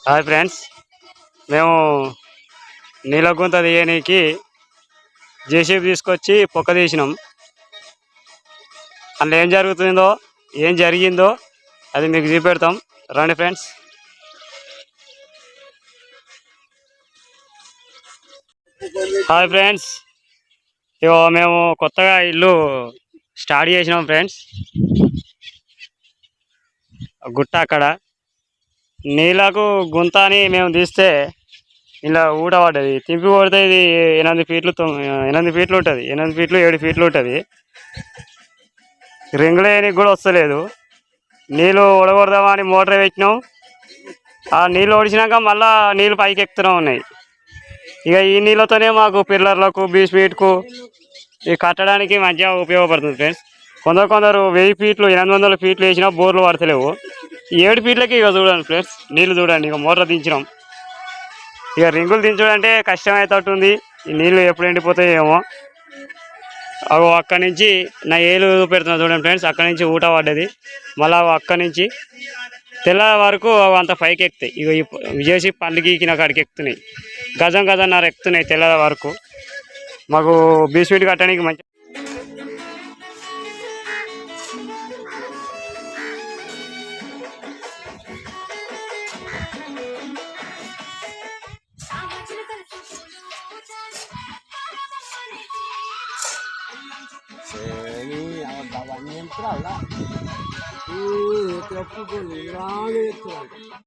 Hi friends, మేము నీలగుంత తీయనీకి JCB తీసుకొచ్చి పొక్క తీసినాం. అందులో ఏం జరుగుతుందో ఏం జరిగిందో అది మీకు చూపెడతాం. రండి ఫ్రెండ్స్. హాయ్ ఫ్రెండ్స్, ఇగో మేము కొత్తగా ఇల్లు స్టార్ట్ చేసినాం ఫ్రెండ్స్. గుట్ట అక్కడ నీళ్ళకు గుంత అని మేము తీస్తే ఇలా ఊట పడ్డది. తింపి కొడితే ఇది 8 ఫీట్లు 8 ఫీట్లు ఉంటుంది, 8 ఫీట్లు 7 ఫీట్లు ఉంటుంది. రింగులేనికి కూడా వస్తలేదు. నీళ్ళు ఒడగొడదామని మోటార్ పెట్టినాం. ఆ నీళ్ళు ఓడిచినాక మళ్ళా నీళ్ళు పైకి ఎక్కుతూనే ఉన్నాయి. ఇక ఈ నీళ్ళతోనే మాకు పిల్లర్లకు బీస్మీట్కు ఇవి కట్టడానికి మంచిగా ఉపయోగపడుతుంది ఫ్రెండ్స్. కొందరు 1000 ఫీట్లు 800 ఫీట్లు వేసినా బోర్లు పడతలేవు. 7 ఫీట్లకి ఇక చూడండి ఫ్రెండ్స్, నీళ్ళు చూడండి. ఇక మోటార్ దించినాం. ఇక రింగులు దించడంటే కష్టమవుతుంది. ఈ నీళ్ళు ఎప్పుడు ఎండిపోతాయేమో. అవి అక్కడి నుంచి నా ఏలు పెడుతున్నా చూడండి ఫ్రెండ్స్. అక్కడి నుంచి ఊట పడ్డది. మళ్ళీ అక్కడి నుంచి తెల్ల వరకు అవి అంత పైకి ఎక్కుతాయి. ఇక చేసి పళ్ళు గీకిన కాడికి ఎక్కుతున్నాయి. గజంన్నర ఎక్కుతున్నాయి తెల్ల వరకు. మాకు బీస్వీట్ కట్టడానికి మంచి Ini awak bawa ni yang terlalu. Ini terlalu pun, orang ni terlalu.